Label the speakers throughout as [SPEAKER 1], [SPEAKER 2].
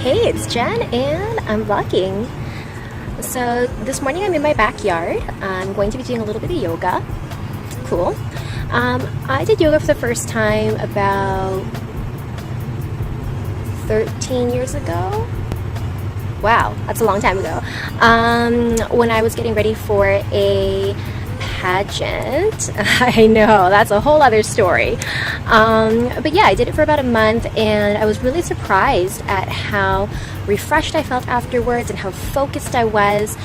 [SPEAKER 1] Hey, it's Jen and I'm vlogging. So this morning I'm in my backyard. I'm going to be doing a little bit of yoga. Cool. I did yoga for the first time about 13 years ago. Wow, that's a long time ago. When I was getting ready for a pageant. I know, that's a whole other story. But yeah, I did it for about a month and I was really surprised at how refreshed I felt afterwards and how focused I was.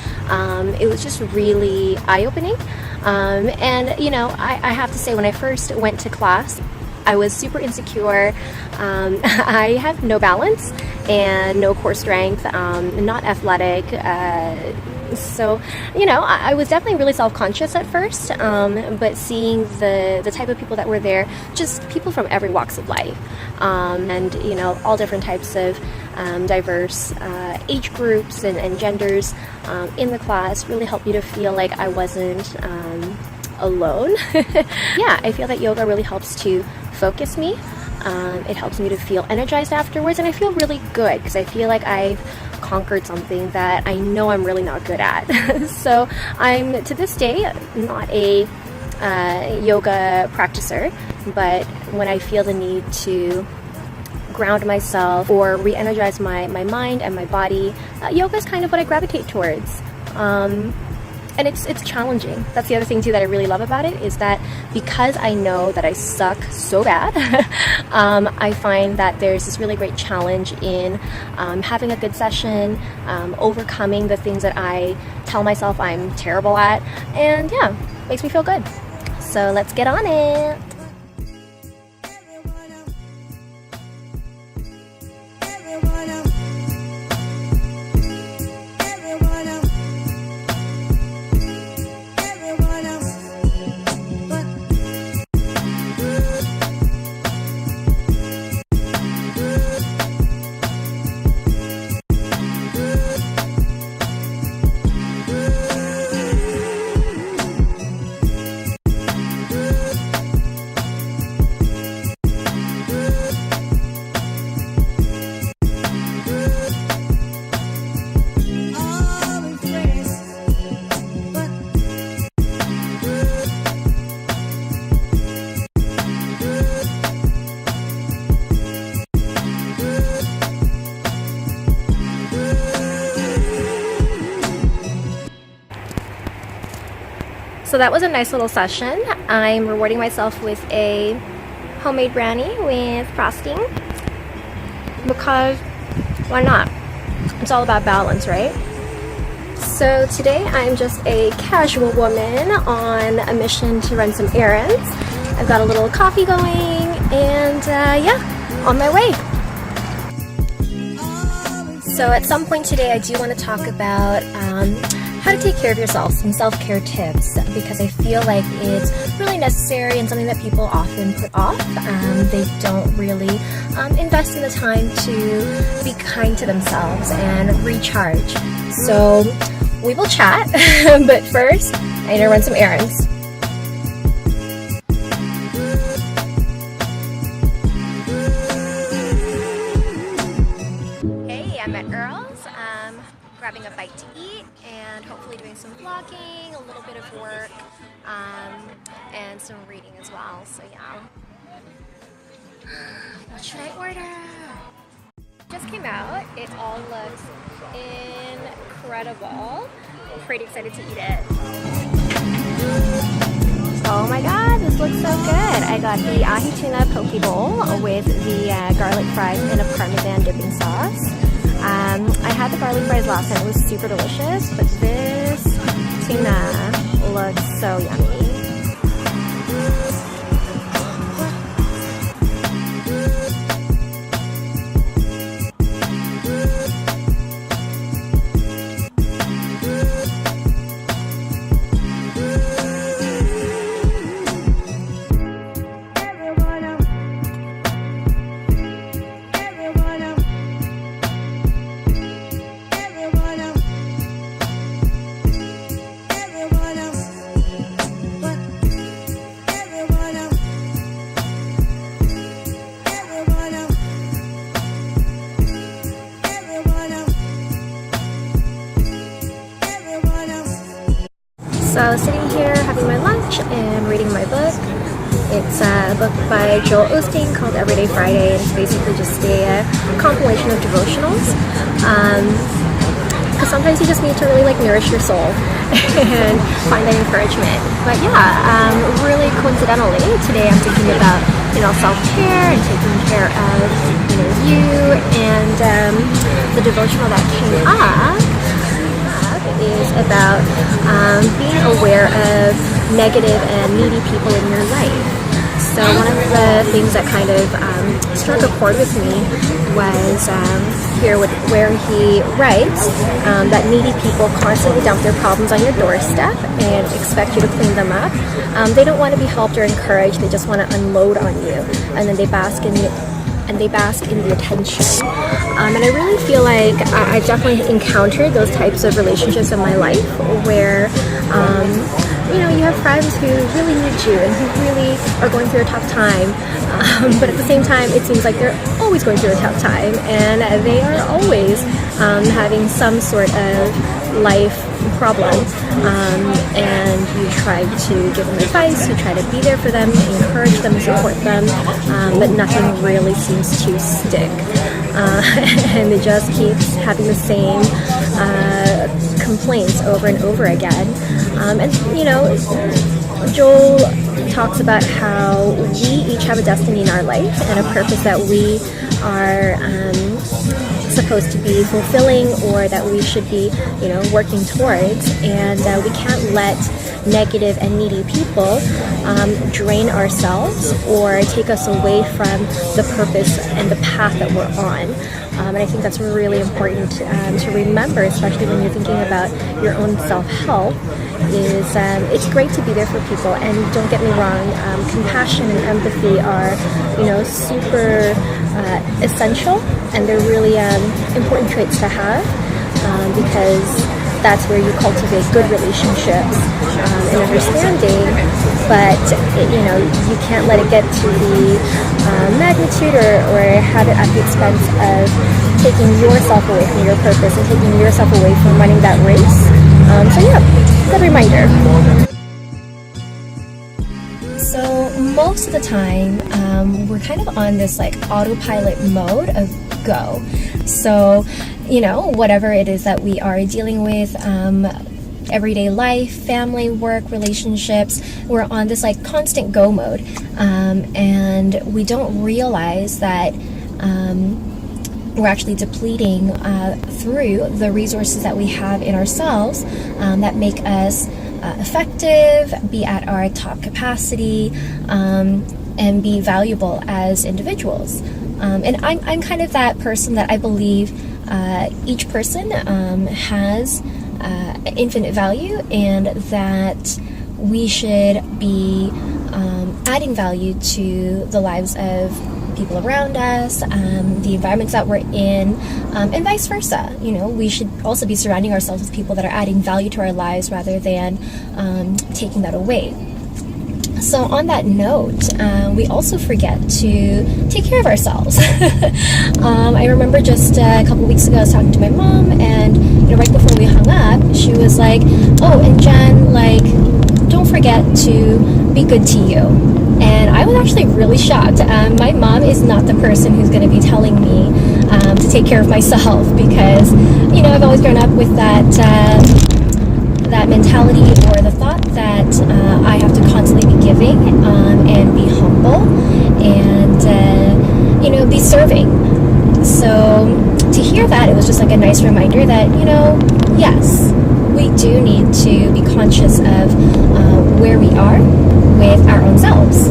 [SPEAKER 1] It was just really eye-opening. And you know, I have to say, when I first went to class, I was super insecure. I have no balance and no core strength, not athletic. So, you know, I was definitely really self-conscious at first, but seeing the type of people that were there, just people from every walks of life, and, you know, all different types of diverse age groups and genders in the class really helped me to feel like I wasn't alone. Yeah, I feel that yoga really helps to focus me. It helps me to feel energized afterwards, and I feel really good because I feel like I've conquered something that I know I'm really not good at. So I'm, to this day, not a yoga practicer, but when I feel the need to ground myself or re-energize my mind and my body, yoga is kind of what I gravitate towards. And it's challenging. That's the other thing too that I really love about it, is that because I know that I suck so bad, I find that there's this really great challenge in having a good session, overcoming the things that I tell myself I'm terrible at, and yeah, makes me feel good. So let's get on it. So that was a nice little session. I'm rewarding myself with a homemade brownie with frosting because why not? It's all about balance, right? So today I'm just a casual woman on a mission to run some errands. I've got a little coffee going and yeah, on my way. So at some point today I do want to talk about how to take care of yourself, some self-care tips, because I feel like it's really necessary and something that people often put off. They don't really invest in the time to be kind to themselves and recharge. So we will chat, but first I need to run some errands. Hey, I'm at Earl's, grabbing a bite to eat and hopefully doing some vlogging, a little bit of work, and some reading as well. So yeah. What should I order? Just came out. It all looks incredible. I'm pretty excited to eat it. Oh my god, this looks so good. I got the ahi tuna poke bowl with the garlic fries and a parmesan dipping sauce. I had the garlic fries last time, it was super delicious, but this tuna looks so yummy. am reading my book. It's a book by Joel Osteen called Everyday Friday, and it's basically just a compilation of devotionals. Because sometimes you just need to really like nourish your soul and find that encouragement. But yeah, really coincidentally, today I'm thinking about, self-care and taking care of, you, and the devotional that came up is about being aware of negative and needy people in your life. So one of the things that kind of struck a chord with me was where he writes that needy people constantly dump their problems on your doorstep and expect you to clean them up. They don't want to be helped or encouraged. They just want to unload on you, and then they bask in the attention. And I really feel like I've definitely encountered those types of relationships in my life where, you have friends who really need you and who really are going through a tough time. But at the same time, it seems like they're always going through a tough time, and they are always having some sort of life problem. And you try to give them advice, you try to be there for them, encourage them, support them, but nothing really seems to stick. And it just keeps having the same complaints over and over again. Joel talks about how we each have a destiny in our life and a purpose that we are supposed to be fulfilling, or that we should be, working towards, and we can't let negative and needy people drain ourselves or take us away from the purpose and the path that we're on. And I think that's really important to remember, especially when you're thinking about your own self-help, is it's great to be there for people. And don't get me wrong, compassion and empathy are, super essential, and they're really important traits to have, because that's where you cultivate good relationships and understanding. But you can't let it get to the magnitude or have it at the expense of taking yourself away from your purpose and taking yourself away from running that race. So yeah, good reminder. So most of the time, we're kind of on this like autopilot mode of go. So, whatever it is that we are dealing with, everyday life, family, work, relationships, we're on this like constant go mode. And we don't realize that we're actually depleting through the resources that we have in ourselves that make us effective, be at our top capacity, and be valuable as individuals. And I'm kind of that person that I believe each person has infinite value, and that we should be adding value to the lives of people around us, the environments that we're in, and vice versa. We should also be surrounding ourselves with people that are adding value to our lives rather than taking that away. So on that note, we also forget to take care of ourselves. I remember just a couple weeks ago I was talking to my mom, and right before we hung up, she was like, "Oh, and Jen, don't forget to be good to you." And I was actually really shocked. My mom is not the person who's going to be telling me to take care of myself, because I've always grown up with that mentality, or the thought that I have to constantly be giving and be humble and be serving. So to hear that, it was just like a nice reminder that yes, we do need to be conscious of where we are with our own selves.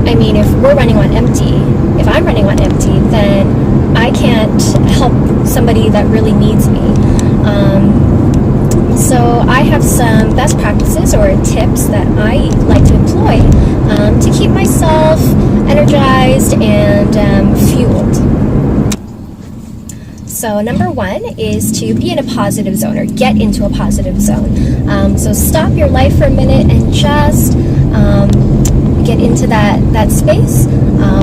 [SPEAKER 1] I mean, if we're running on empty, if I'm running on empty, then I can't help somebody that really needs me. So I have some best practices or tips that I like to employ to keep myself energized and fueled. So number one is to be in a positive zone, or get into a positive zone. So stop your life for a minute and just get into that space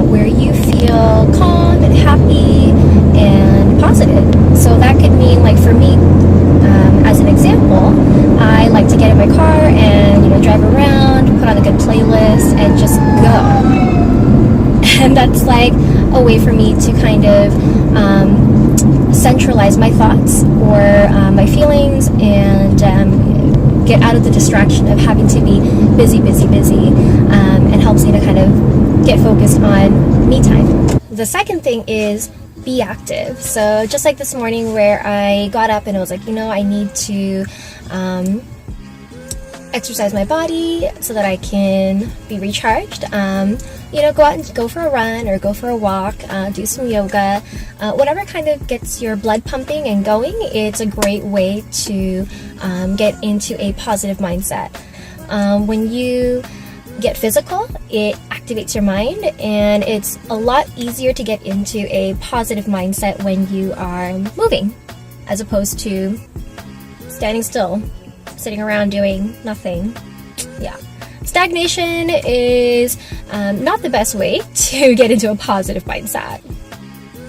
[SPEAKER 1] where you feel calm and happy and positive. So that could mean, like for me, as an example, I like to get in my car and, drive around, put on a good playlist, and just go. And that's like a way for me to kind of centralize my thoughts or my feelings, and get out of the distraction of having to be busy, and helps me to kind of get focused on me time. The second thing is be active. So just like this morning where I got up and I was like, I need to exercise my body so that I can be recharged. Go out and go for a run or go for a walk, do some yoga, whatever kind of gets your blood pumping and going. It's a great way to get into a positive mindset. When you get physical, it activates your mind, and it's a lot easier to get into a positive mindset when you are moving, as opposed to standing still, sitting around doing nothing. Yeah. Stagnation is not the best way to get into a positive mindset.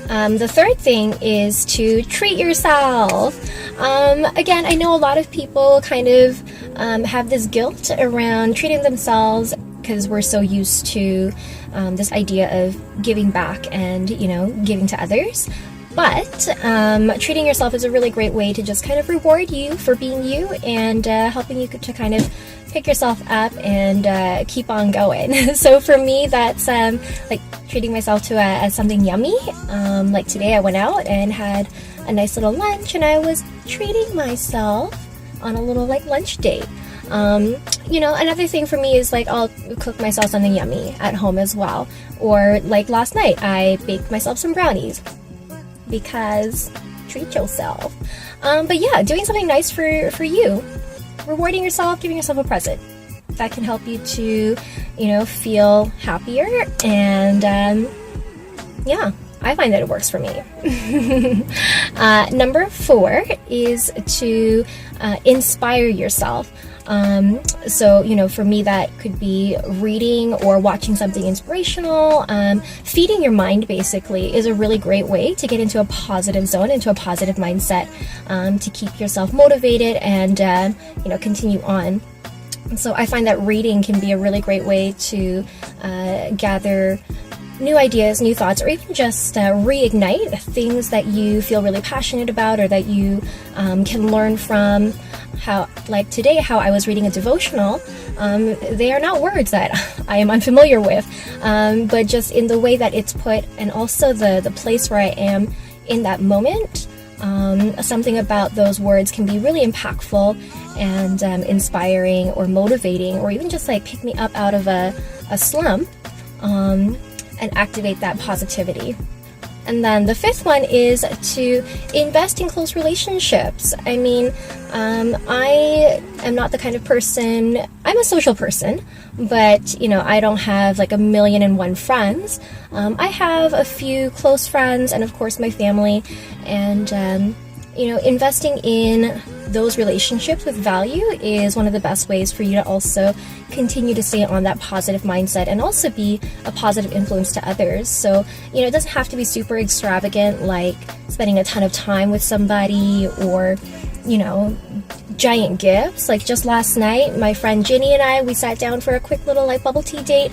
[SPEAKER 1] The third thing is to treat yourself. Again, I know a lot of people kind of have this guilt around treating themselves because we're so used to this idea of giving back and, giving to others. But treating yourself is a really great way to just kind of reward you for being you, and helping you to kind of pick yourself up and keep on going. So for me, that's like treating myself to something yummy. Like today I went out and had a nice little lunch, and I was treating myself on a little lunch date. Another thing for me is I'll cook myself something yummy at home as well. Or like last night, I baked myself some brownies, because treat yourself. But yeah, doing something nice for you, rewarding yourself, giving yourself a present, that can help you to, feel happier. And yeah, I find that it works for me. Number 4 is to inspire yourself. So, for me, that could be reading or watching something inspirational. Feeding your mind, basically, is a really great way to get into a positive zone, into a positive mindset, to keep yourself motivated and, continue on. So I find that reading can be a really great way to gather new ideas, new thoughts, or even just reignite things that you feel really passionate about, or that you can learn from. How, like today, how I was reading a devotional, they are not words that I am unfamiliar with, but just in the way that it's put, and also the place where I am in that moment, something about those words can be really impactful and inspiring or motivating, or even just pick me up out of a slump, and activate that positivity. And then the 5th one is to invest in close relationships. I mean, I am not the kind of person, I'm a social person, but, I don't have 1,000,001 friends. I have a few close friends, and of course my family, and, investing in those relationships with value is one of the best ways for you to also continue to stay on that positive mindset, and also be a positive influence to others. So, it doesn't have to be super extravagant, like spending a ton of time with somebody, or, giant gifts. Like just last night, my friend Ginny and I, we sat down for a quick little bubble tea date,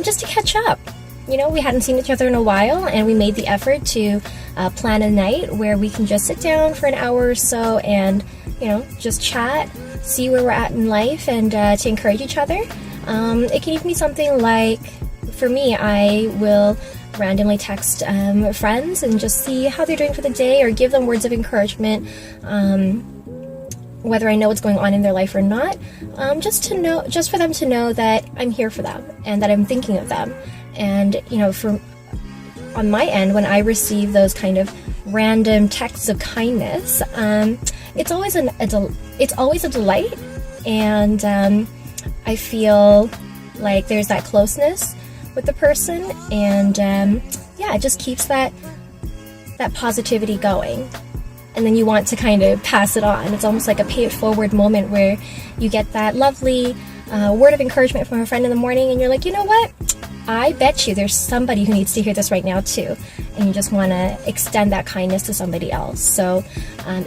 [SPEAKER 1] just to catch up. We hadn't seen each other in a while, and we made the effort to plan a night where we can just sit down for an hour or so and, just chat, see where we're at in life, and to encourage each other. It can even be something like, for me, I will randomly text friends and just see how they're doing for the day, or give them words of encouragement, whether I know what's going on in their life or not, just for them to know that I'm here for them and that I'm thinking of them. And, on my end, when I receive those kind of random texts of kindness, it's always a delight, and I feel like there's that closeness with the person, and it just keeps that positivity going. And then you want to kind of pass it on. It's almost like a pay it forward moment where you get that lovely word of encouragement from a friend in the morning, and you're like, you know what? I bet you there's somebody who needs to hear this right now too, and you just want to extend that kindness to somebody else. So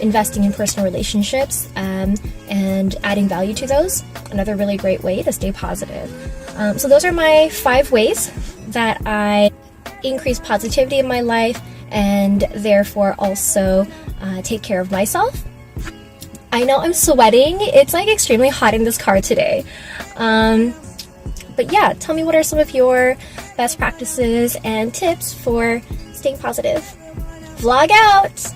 [SPEAKER 1] investing in personal relationships and adding value to those, another really great way to stay positive. So those are my 5 ways that I increase positivity in my life and therefore also take care of myself. I know I'm sweating. It's like extremely hot in this car today. But yeah, tell me what are some of your best practices and tips for staying positive. Vlog out!